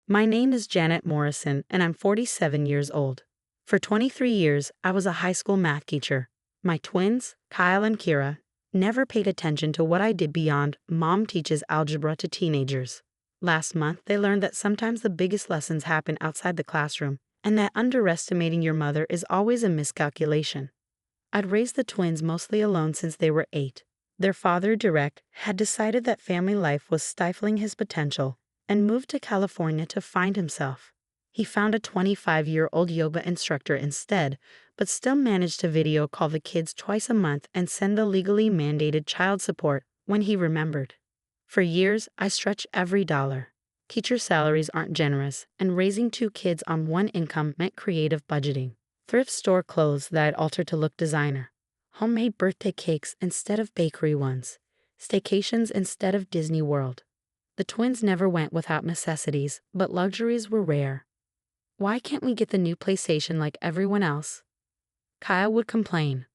My name is Janet Morrison, and I'm 47 years old. For 23 years, I was a high school math teacher. My twins, Kyle and Keira, never paid attention to what I did beyond mom teaches algebra to teenagers. Last month, they learned that sometimes the biggest lessons happen outside the classroom, and that underestimating your mother is always a miscalculation. I'd raised the twins mostly alone since they were 8. Their father, Derek, had decided that family life was stifling his potential and moved to California to find himself. He found a 25-year-old yoga instructor instead, but still managed to video call the kids twice a month and send the legally mandated child support when he remembered. For years, I stretched every dollar. Teacher salaries aren't generous, and raising 2 kids on one income meant creative budgeting. Thrift store clothes that I'd altered to look designer. Homemade birthday cakes instead of bakery ones. Staycations instead of Disney World. The twins never went without necessities, but luxuries were rare. Why can't we get the new PlayStation like everyone else? Kyle would complain.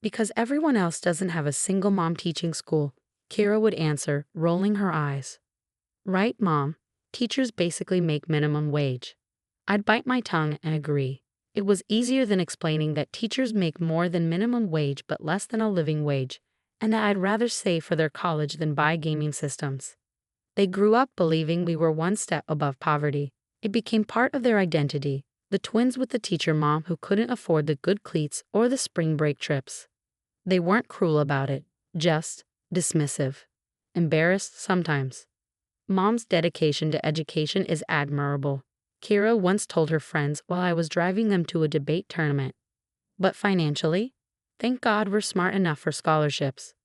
Because everyone else doesn't have a single mom teaching school, Keira would answer, rolling her eyes. Right, Mom. Teachers basically make minimum wage. I'd bite my tongue and agree. It was easier than explaining that teachers make more than minimum wage but less than a living wage, and that I'd rather save for their college than buy gaming systems. They grew up believing we were one step above poverty. It became part of their identity, the twins with the teacher mom who couldn't afford the good cleats or the spring break trips. They weren't cruel about it, just dismissive. Embarrassed sometimes. Mom's dedication to education is admirable, Keira once told her friends while I was driving them to a debate tournament. But financially? Thank God we're smart enough for scholarships.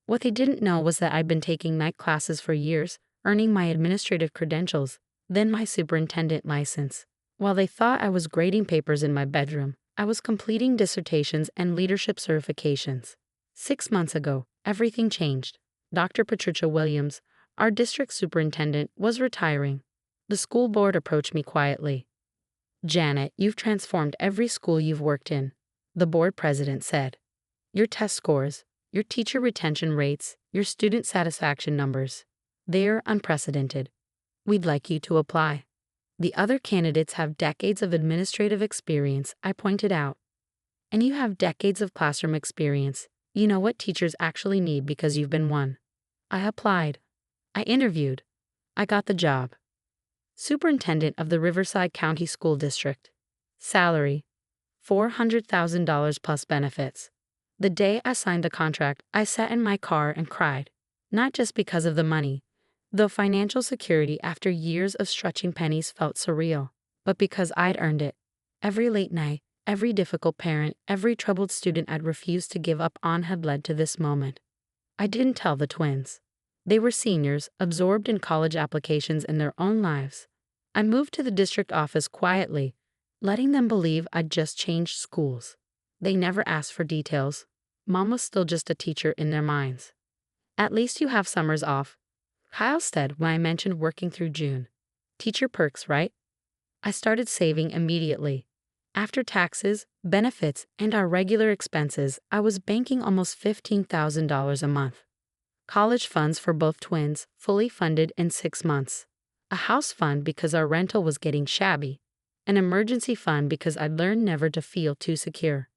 What they didn't know was that I'd been taking night classes for years, earning my administrative credentials, then my superintendent license. While they thought I was grading papers in my bedroom, I was completing dissertations and leadership certifications. 6 months ago, everything changed. Dr. Patricia Williams, our district superintendent, was retiring. The school board approached me quietly. "Janet, you've transformed every school you've worked in," the board president said. "Your test scores, your teacher retention rates, your student satisfaction numbers, they're unprecedented. We'd like you to apply." "The other candidates have decades of administrative experience," I pointed out. "And you have decades of classroom experience. You know what teachers actually need because you've been one." I applied. I interviewed. I got the job. Superintendent of the Riverside County School District. Salary, $400,000 plus benefits. The day I signed the contract, I sat in my car and cried. Not just because of the money, though financial security after years of stretching pennies felt surreal, but because I'd earned it. Every late night, every difficult parent, every troubled student I'd refused to give up on had led to this moment. I didn't tell the twins. They were seniors, absorbed in college applications in their own lives. I moved to the district office quietly, letting them believe I'd just changed schools. They never asked for details. Mom was still just a teacher in their minds. "At least you have summers off," Kyle said when I mentioned working through June. "Teacher perks, right?" I started saving immediately. After taxes, benefits, and our regular expenses, I was banking almost $15,000 a month. College funds for both twins, fully funded in 6 months. A house fund because our rental was getting shabby. An emergency fund because I'd learned never to feel too secure.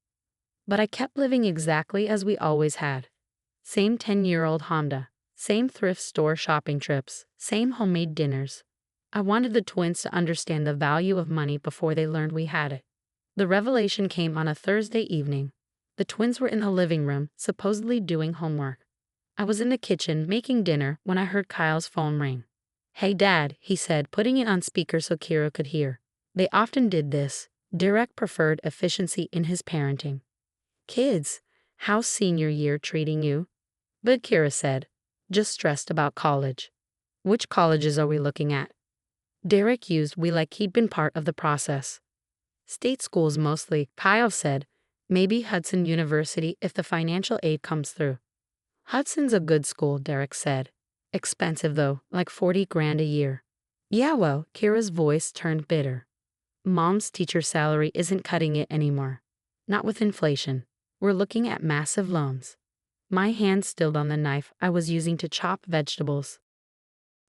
But I kept living exactly as we always had. Same 10-year-old Honda, same thrift store shopping trips, same homemade dinners. I wanted the twins to understand the value of money before they learned we had it. The revelation came on a Thursday evening. The twins were in the living room, supposedly doing homework. I was in the kitchen making dinner when I heard Kyle's phone ring. "Hey Dad," he said, putting it on speaker so Keira could hear. They often did this. Derek preferred efficiency in his parenting. "Kids, how's senior year treating you?" But Keira said, "Just stressed about college." "Which colleges are we looking at?" Derek used "we" like he'd been part of the process. "State schools mostly," Kyle said. "Maybe Hudson University if the financial aid comes through." "Hudson's a good school," Derek said. "Expensive though, like 40 grand a year." "Yeah, well," Keira's voice turned bitter. "Mom's teacher salary isn't cutting it anymore. Not with inflation. We're looking at massive loans." My hand stilled on the knife I was using to chop vegetables.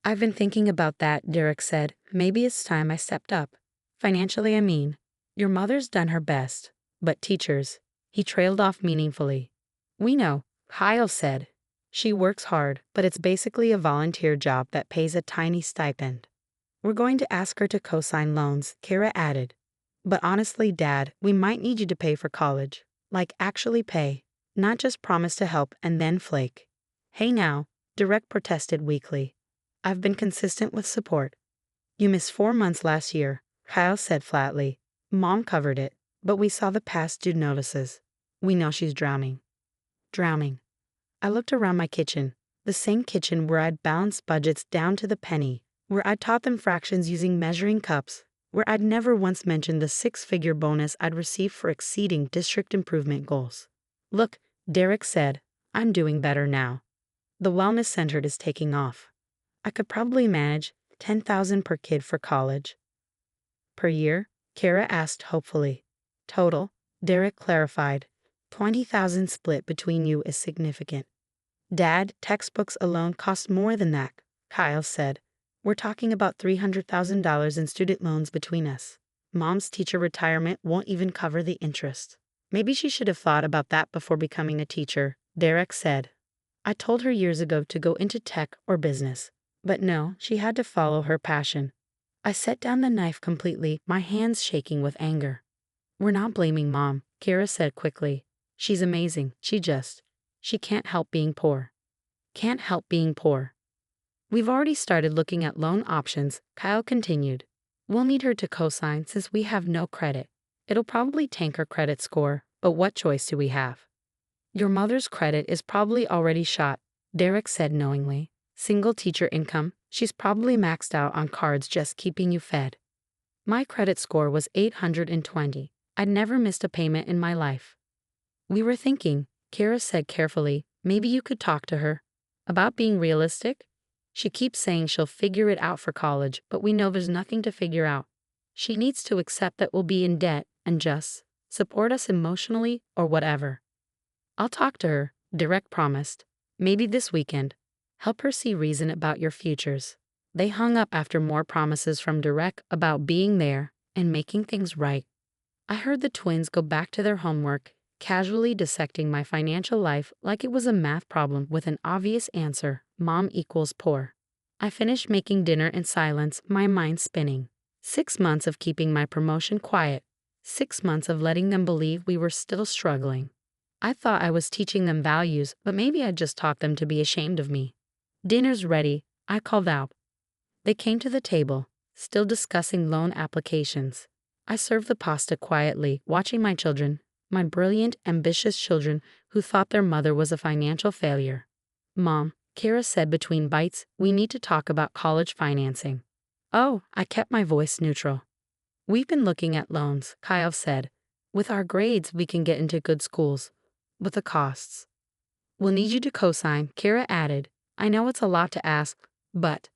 I've been thinking about that, Derek said. Maybe it's time I stepped up. Financially, I mean. Your mother's done her best. But teachers. He trailed off meaningfully. We know, Kyle said. She works hard, but it's basically a volunteer job that pays a tiny stipend. We're going to ask her to co-sign loans, Keira added. But honestly, Dad, we might need you to pay for college. Like actually pay. Not just promise to help and then flake. Hey now, Derek protested weakly. I've been consistent with support. You missed 4 months last year, Kyle said flatly. Mom covered it, but we saw the past due notices. We know she's drowning. Drowning. I looked around my kitchen, the same kitchen where I'd balanced budgets down to the penny, where I'd taught them fractions using measuring cups, where I'd never once mentioned the 6-figure bonus I'd received for exceeding district improvement goals. Look, Derek said, I'm doing better now. The wellness center is taking off. I could probably manage $10,000 per kid for college. Per year? Keira asked hopefully. Total, Derek clarified. $20,000 split between you is significant. Dad, textbooks alone cost more than that, Kyle said. We're talking about $300,000 in student loans between us. Mom's teacher retirement won't even cover the interest. Maybe she should have thought about that before becoming a teacher, Derek said. I told her years ago to go into tech or business. But no, she had to follow her passion. I set down the knife completely, my hands shaking with anger. We're not blaming Mom, Keira said quickly. She's amazing, she can't help being poor. Can't help being poor. We've already started looking at loan options, Kyle continued. We'll need her to co-sign since we have no credit. It'll probably tank her credit score, but what choice do we have? Your mother's credit is probably already shot, Derek said knowingly. Single teacher income, she's probably maxed out on cards just keeping you fed. My credit score was 820. I'd never missed a payment in my life. We were thinking, Keira said carefully, maybe you could talk to her. About being realistic? She keeps saying she'll figure it out for college, but we know there's nothing to figure out. She needs to accept that we'll be in debt and just support us emotionally or whatever. I'll talk to her, Derek promised. Maybe this weekend. Help her see reason about your futures. They hung up after more promises from Derek about being there and making things right. I heard the twins go back to their homework, casually dissecting my financial life like it was a math problem with an obvious answer, Mom equals poor. I finished making dinner in silence, my mind spinning. 6 months of keeping my promotion quiet. 6 months of letting them believe we were still struggling. I thought I was teaching them values, but maybe I just taught them to be ashamed of me. Dinner's ready, I called out. They came to the table, still discussing loan applications. I served the pasta quietly, watching my children, my brilliant, ambitious children who thought their mother was a financial failure. Mom, Keira said between bites, we need to talk about college financing. Oh, I kept my voice neutral. We've been looking at loans, Kyle said. With our grades, we can get into good schools. But the costs. We'll need you to co-sign, Keira added. I know it's a lot to ask, but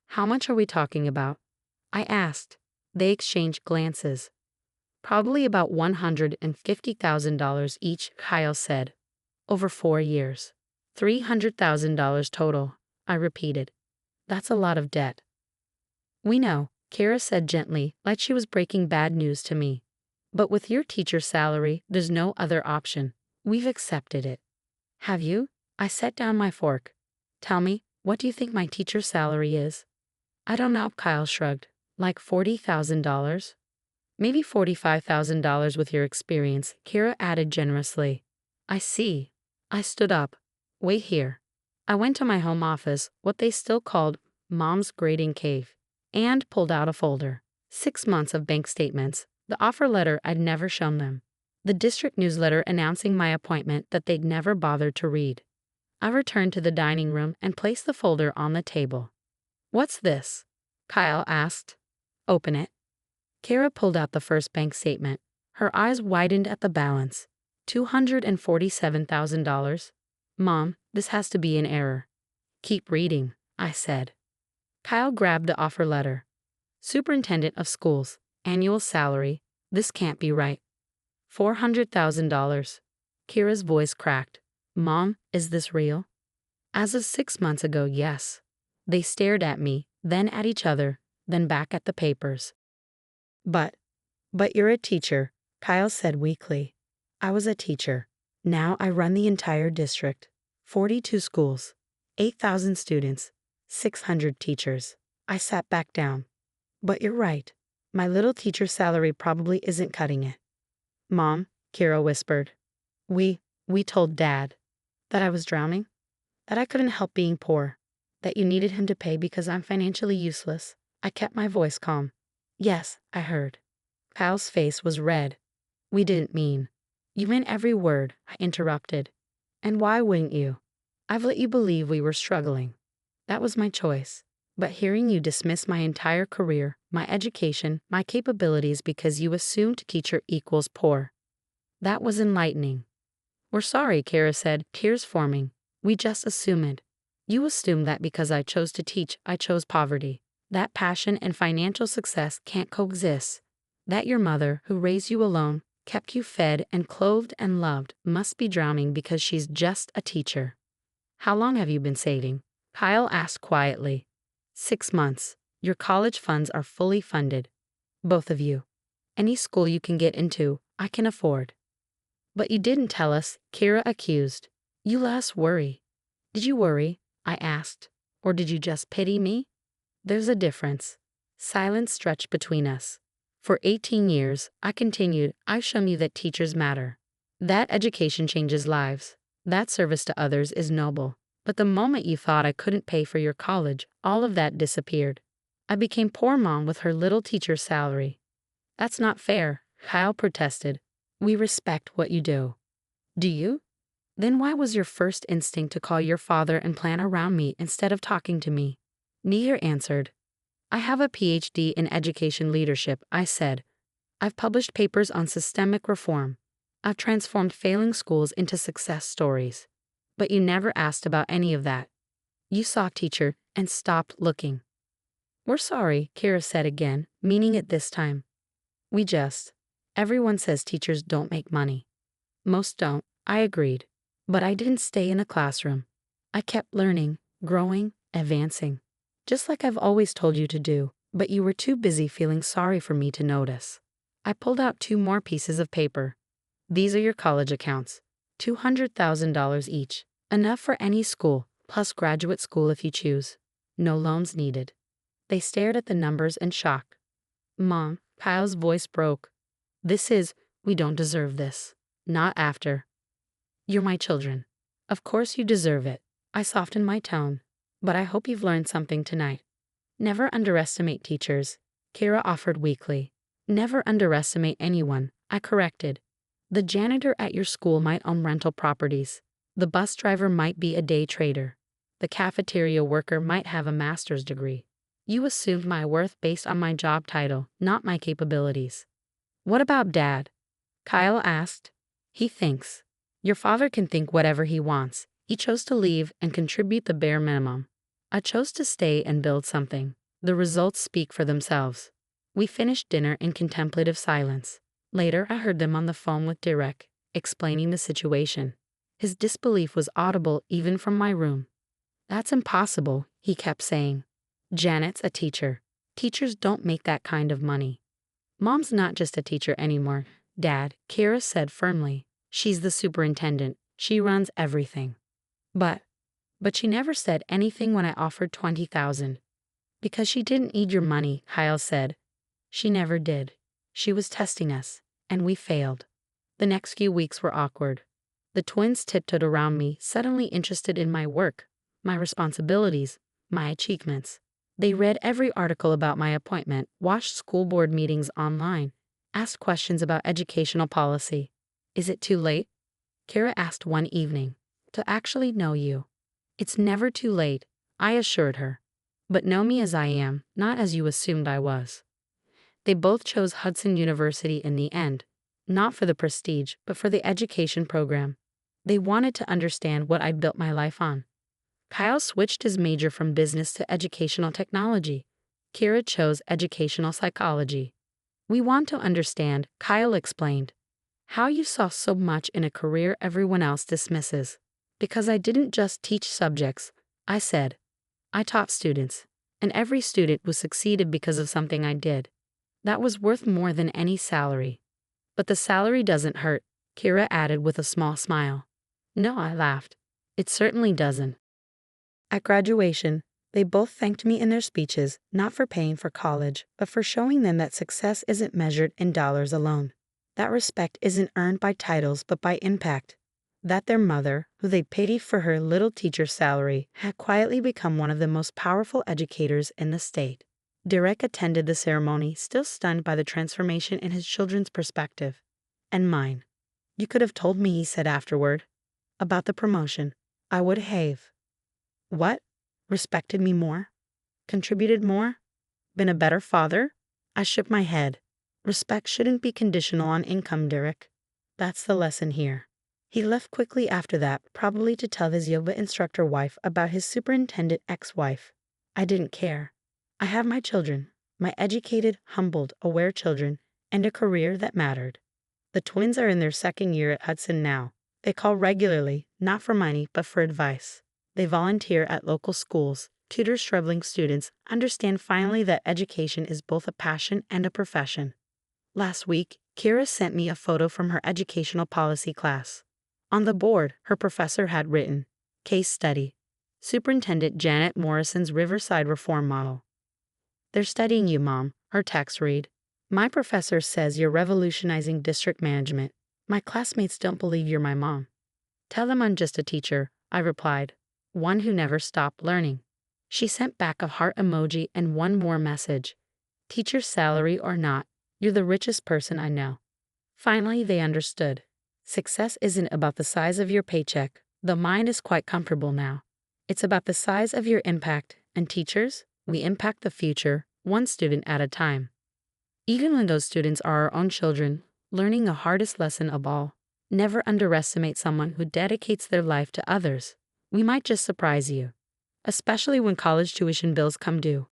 how much are we talking about? I asked. They exchanged glances. Probably about $150,000 each, Kyle said. Over 4 years. $300,000 total, I repeated. That's a lot of debt. We know, Keira said gently, like she was breaking bad news to me. But with your teacher's salary, there's no other option. We've accepted it. Have you? I set down my fork. Tell me, what do you think my teacher's salary is? I don't know, Kyle shrugged. Like $40,000? Maybe $45,000 with your experience, Keira added generously. I see. I stood up. Wait here. I went to my home office, what they still called Mom's grading cave, and pulled out a folder. 6 months of bank statements, the offer letter I'd never shown them, the district newsletter announcing my appointment that they'd never bothered to read. I returned to the dining room and placed the folder on the table. What's this? Kyle asked. Open it. Keira pulled out the first bank statement. Her eyes widened at the balance. $247,000. Mom, this has to be an error. Keep reading, I said. Kyle grabbed the offer letter. Superintendent of Schools, annual salary. This can't be right. $400,000. Keira's voice cracked. Mom, is this real? As of 6 months ago, yes. They stared at me, then at each other, then back at the papers. But, but you're a teacher, Kyle said weakly. I was a teacher. Now I run the entire district. 42 schools, 8,000 students, 600 teachers. I sat back down. But you're right. My little teacher salary probably isn't cutting it. Mom, Keira whispered. We told Dad that I was drowning, that I couldn't help being poor, that you needed him to pay because I'm financially useless. I kept my voice calm. Yes, I heard. Kyle's face was red. We didn't mean. You meant every word, I interrupted. And why wouldn't you? I've let you believe we were struggling. That was my choice. But hearing you dismiss my entire career, my education, my capabilities because you assumed teacher equals poor. That was enlightening. We're sorry, Keira said, tears forming. We just assumed. You assumed that because I chose to teach, I chose poverty. That passion and financial success can't coexist. That your mother, who raised you alone, kept you fed and clothed and loved, must be drowning because she's just a teacher. How long have you been saving? Kyle asked quietly. 6 months. Your college funds are fully funded. Both of you. Any school you can get into, I can afford. But you didn't tell us, Keira accused. You let us worry. Did you worry? I asked. Or did you just pity me? There's a difference. Silence stretched between us. For 18 years, I continued, I've shown you that teachers matter. That education changes lives. That service to others is noble. But the moment you thought I couldn't pay for your college, all of that disappeared. I became poor mom with her little teacher's salary. That's not fair, Kyle protested. We respect what you do. Do you? Then why was your first instinct to call your father and plan around me instead of talking to me? Neither answered. I have a PhD in education leadership, I said. I've published papers on systemic reform. I've transformed failing schools into success stories. But you never asked about any of that. You saw teacher and stopped looking. We're sorry, Keira said again, meaning it this time. Everyone says teachers don't make money. Most don't, I agreed. But I didn't stay in a classroom. I kept learning, growing, advancing. Just like I've always told you to do, but you were too busy feeling sorry for me to notice. I pulled out 2 more pieces of paper. These are your college accounts. $200,000 each. Enough for any school, plus graduate school if you choose. No loans needed. They stared at the numbers in shock. Mom, Kyle's voice broke. We don't deserve this. Not after. You're my children. Of course you deserve it. I softened my tone. But I hope you've learned something tonight. Never underestimate teachers, Keira offered weakly. Never underestimate anyone, I corrected. The janitor at your school might own rental properties. The bus driver might be a day trader. The cafeteria worker might have a master's degree. You assumed my worth based on my job title, not my capabilities. What about Dad? Kyle asked. He thinks. Your father can think whatever he wants. He chose to leave and contribute the bare minimum. I chose to stay and build something. The results speak for themselves. We finished dinner in contemplative silence. Later, I heard them on the phone with Derek, explaining the situation. His disbelief was audible even from my room. That's impossible, he kept saying. Janet's a teacher. Teachers don't make that kind of money. Mom's not just a teacher anymore, Dad, Keira said firmly. She's the superintendent. She runs everything. But she never said anything when I offered $20,000. Because she didn't need your money, Kyle said. She never did. She was testing us, and we failed. The next few weeks were awkward. The twins tiptoed around me, suddenly interested in my work, my responsibilities, my achievements. They read every article about my appointment, watched school board meetings online, asked questions about educational policy. Is it too late? Keira asked one evening. To actually know you. It's never too late, I assured her. But know me as I am, not as you assumed I was. They both chose Hudson University in the end, not for the prestige, but for the education program. They wanted to understand what I'd built my life on. Kyle switched his major from business to educational technology. Keira chose educational psychology. We want to understand, Kyle explained, how you saw so much in a career everyone else dismisses. Because I didn't just teach subjects, I said. I taught students, and every student was succeeded because of something I did. That was worth more than any salary. But the salary doesn't hurt, Keira added with a small smile. No, I laughed. It certainly doesn't. At graduation, they both thanked me in their speeches, not for paying for college, but for showing them that success isn't measured in dollars alone. That respect isn't earned by titles but by impact. That their mother, who they pitied for her little teacher salary, had quietly become one of the most powerful educators in the state. Derek attended the ceremony, still stunned by the transformation in his children's perspective. And mine. You could have told me, he said afterward. About the promotion. I would have. What? Respected me more? Contributed more? Been a better father? I shook my head. Respect shouldn't be conditional on income, Derek. That's the lesson here. He left quickly after that, probably to tell his yoga instructor wife about his superintendent ex-wife. I didn't care. I have my children, my educated, humbled, aware children, and a career that mattered. The twins are in their second year at Hudson now. They call regularly, not for money, but for advice. They volunteer at local schools, tutor struggling students, understand finally that education is both a passion and a profession. Last week, Keira sent me a photo from her educational policy class. On the board, her professor had written, Case Study, Superintendent Janet Morrison's Riverside Reform Model. They're studying you, Mom, her text read. My professor says you're revolutionizing district management. My classmates don't believe you're my mom. Tell them I'm just a teacher, I replied, one who never stopped learning. She sent back a heart emoji and one more message. Teacher salary or not, you're the richest person I know. Finally, they understood. Success isn't about the size of your paycheck, though mine is quite comfortable now. It's about the size of your impact, and teachers, we impact the future, one student at a time. Even when those students are our own children, learning the hardest lesson of all, never underestimate someone who dedicates their life to others. We might just surprise you, especially when college tuition bills come due.